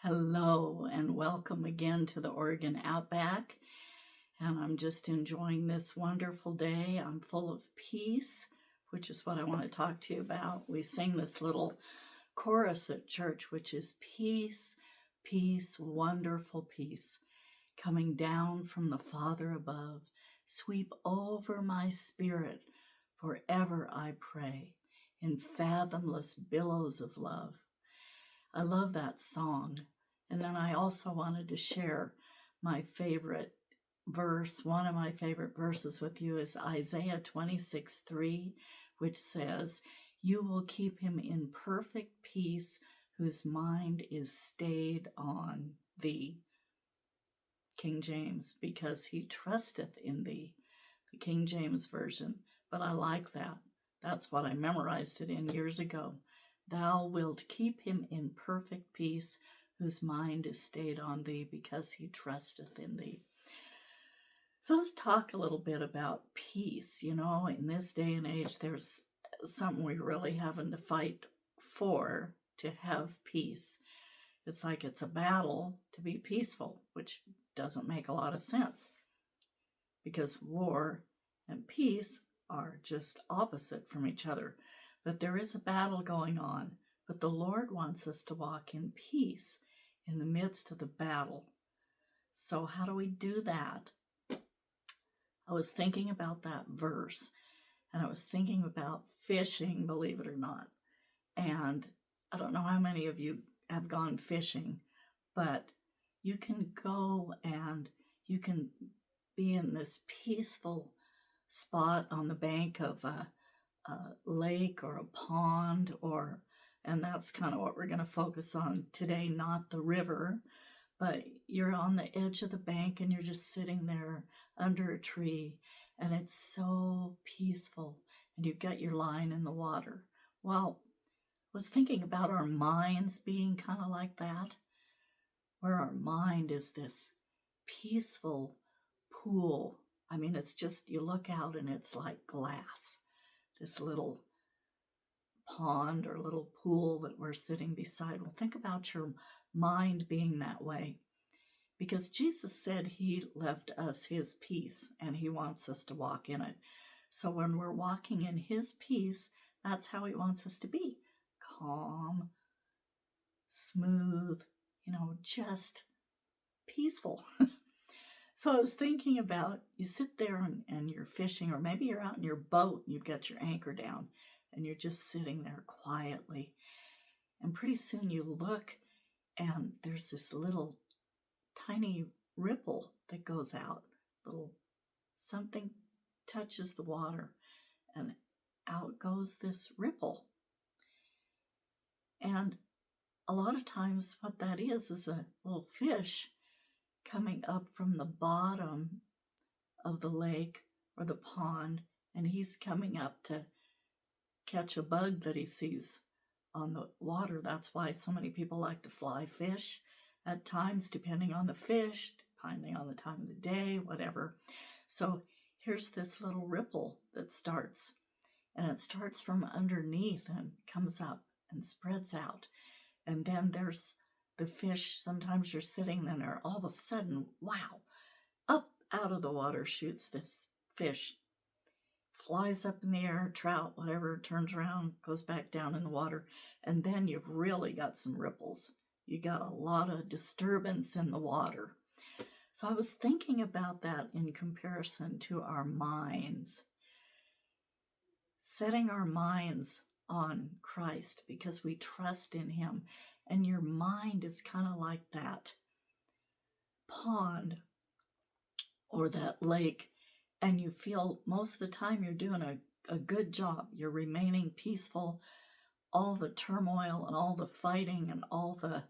Hello and welcome again to the Oregon Outback. And I'm just enjoying this wonderful day. I'm full of peace, which is what I want to talk to you about. We sing this little chorus at church, which is peace, peace, wonderful peace, coming down from the Father above. Sweep over my spirit, forever I pray, in fathomless billows of love. I love that song. And then I also wanted to share my favorite verse. One of my favorite verses with you is Isaiah 26:3, which says, "You will keep him in perfect peace, whose mind is stayed on thee." King James, because he trusteth in thee. The King James Version. But I like that. That's what I memorized it in years ago. Thou wilt keep him in perfect peace, whose mind is stayed on thee, because he trusteth in thee. So let's talk a little bit about peace. You know, in this day and age, there's something we're really having to fight for, to have peace. It's like it's a battle to be peaceful, which doesn't make a lot of sense, because war and peace are just opposite from each other. But there is a battle going on. But the Lord wants us to walk in peace in the midst of the battle. So how do we do that? I was thinking about that verse, and I was thinking about fishing, believe it or not. And I don't know how many of you have gone fishing, but you can go and you can be in this peaceful spot on the bank of a lake or a pond, and that's kind of what we're going to focus on today, not the river, but you're on the edge of the bank and you're just sitting there under a tree, and it's so peaceful, and you've got your line in the water. Well, I was thinking about our minds being kind of like that, where our mind is this peaceful pool. I mean, it's just, you look out and it's like glass, this little pond or little pool that we're sitting beside. Well, think about your mind being that way, because Jesus said he left us his peace and he wants us to walk in it. So when we're walking in his peace, that's how he wants us to be. Calm, smooth, just peaceful. So I was thinking about, you sit there and you're fishing, or maybe you're out in your boat and you've got your anchor down and you're just sitting there quietly. And pretty soon you look and there's this little tiny ripple that goes out. Little something touches the water and out goes this ripple. And a lot of times what that is a little fish coming up from the bottom of the lake or the pond, and he's coming up to catch a bug that he sees on the water. That's why so many people like to fly fish at times, depending on the fish, depending on the time of the day, whatever. So here's this little ripple that starts, and it starts from underneath and comes up and spreads out. And then there's the fish. Sometimes you're sitting there, all of a sudden, wow, up out of the water shoots this fish, flies up in the air, trout, whatever, turns around, goes back down in the water, and then you've really got some ripples. You got a lot of disturbance in the water. So I was thinking about that in comparison to our minds. Setting our minds on Christ because we trust in him. And your mind is kind of like that pond or that lake, and you feel most of the time you're doing a good job. You're remaining peaceful. All the turmoil and all the fighting and all the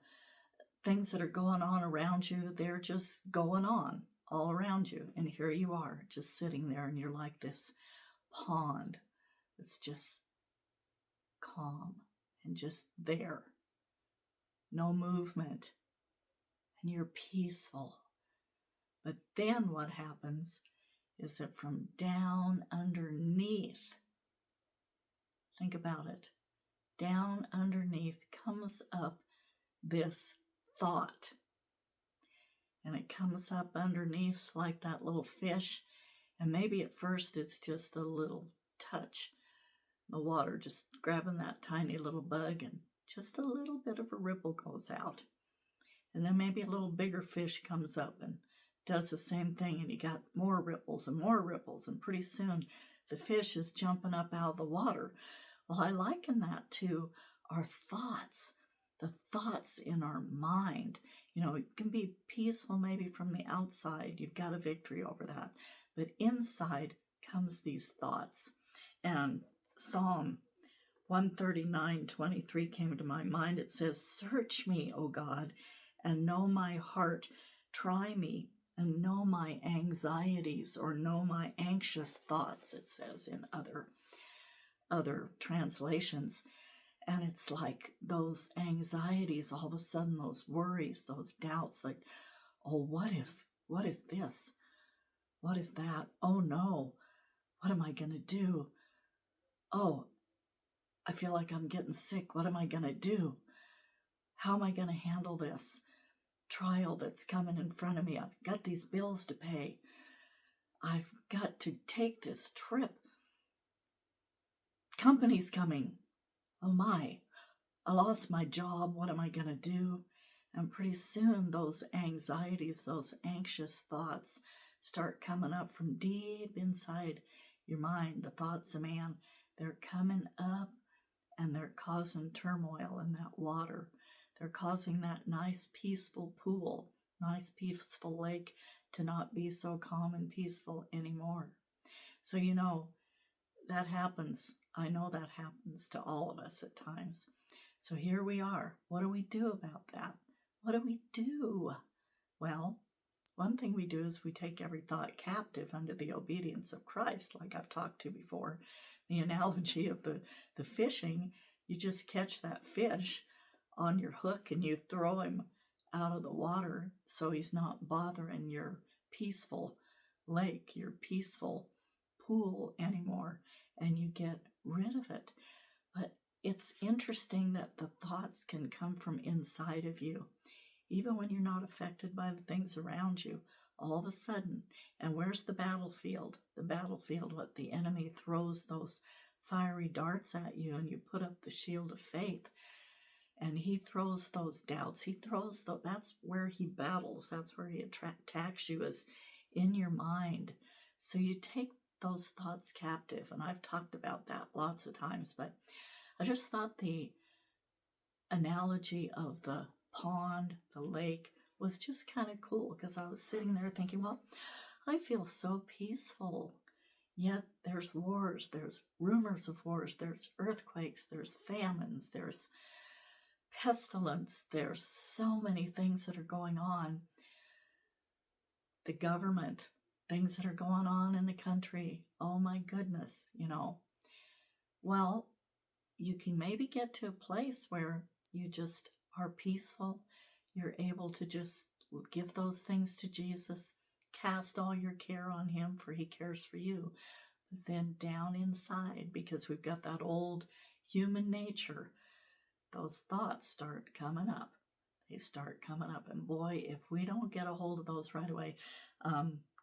things that are going on around you, they're just going on all around you. And here you are just sitting there, and you're like this pond that's just calm and just there. No movement. And you're peaceful. But then what happens is that from down underneath, think about it, down underneath comes up this thought. And it comes up underneath like that little fish. And maybe at first it's just a little touch. The water just grabbing that tiny little bug, and just a little bit of a ripple goes out. And then maybe a little bigger fish comes up and does the same thing, and you got more ripples, and pretty soon the fish is jumping up out of the water. Well, I liken that to our thoughts, the thoughts in our mind. It can be peaceful maybe from the outside. You've got a victory over that. But inside comes these thoughts. And Psalm 139:23 came to my mind. It says, "Search me, O God, and know my heart. Try me and know my anxieties," or know my anxious thoughts, it says in other translations. And it's like those anxieties, all of a sudden, those worries, those doubts, like, oh, what if this? What if that? Oh no, what am I going to do? Oh, I feel like I'm getting sick. What am I going to do? How am I going to handle this trial that's coming in front of me? I've got these bills to pay. I've got to take this trip. Company's coming. Oh my, I lost my job. What am I going to do? And pretty soon those anxieties, those anxious thoughts start coming up from deep inside your mind. The thoughts of man, they're coming up and they're causing turmoil in that water. They're causing that nice peaceful pool, nice peaceful lake to not be so calm and peaceful anymore. So that happens. I know that happens to all of us at times. So here we are. What do we do about that? What do we do? Well, one thing we do is we take every thought captive under the obedience of Christ, like I've talked to before. The analogy of the fishing, you just catch that fish on your hook and you throw him out of the water so he's not bothering your peaceful lake, your peaceful pool anymore, and you get rid of it. But it's interesting that the thoughts can come from inside of you, even when you're not affected by the things around you. All of a sudden, and where's the battlefield? The battlefield, what the enemy throws those fiery darts at you, and you put up the shield of faith, and he throws those doubts. That's where he battles. That's where he attacks you, is in your mind. So you take those thoughts captive, and I've talked about that lots of times, but I just thought the analogy of the pond, the lake, was just kind of cool, because I was sitting there thinking, well, I feel so peaceful, yet there's wars, there's rumors of wars, there's earthquakes, there's famines, there's pestilence, there's so many things that are going on. The government, things that are going on in the country, oh my goodness, Well, you can maybe get to a place where you just are peaceful. You're able to just give those things to Jesus, cast all your care on him, for he cares for you. But then down inside, because we've got that old human nature, those thoughts start coming up. They start coming up. And boy, if we don't get a hold of those right away,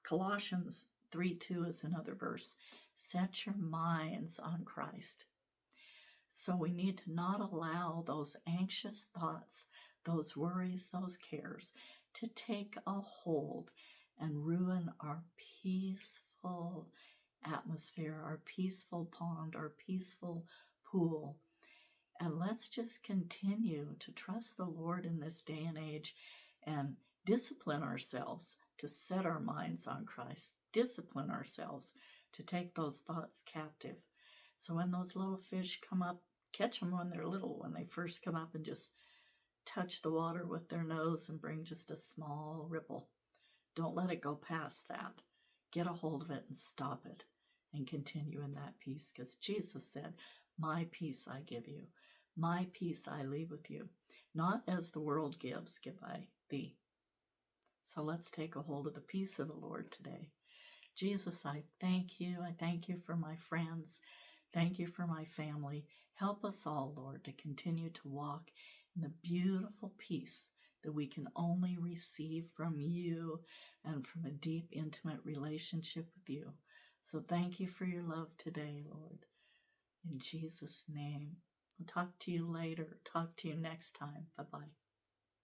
Colossians 3:2 is another verse. Set your minds on Christ. So we need to not allow those anxious thoughts, those worries, those cares to take a hold and ruin our peaceful atmosphere, our peaceful pond, our peaceful pool. And let's just continue to trust the Lord in this day and age and discipline ourselves to set our minds on Christ, discipline ourselves to take those thoughts captive. So when those little fish come up, catch them when they're little, when they first come up, and just touch the water with their nose and bring just a small ripple. Don't let it go past that. Get a hold of it and stop it and continue in that peace, because Jesus said, my peace I give you. My peace I leave with you. Not as the world gives, give I thee. So let's take a hold of the peace of the Lord today. Jesus, I thank you. I thank you for my friends. Thank you for my family. Help us all, Lord, to continue to walk in the beautiful peace that we can only receive from you and from a deep, intimate relationship with you. So thank you for your love today, Lord. In Jesus' name. I'll talk to you later. Talk to you next time. Bye-bye.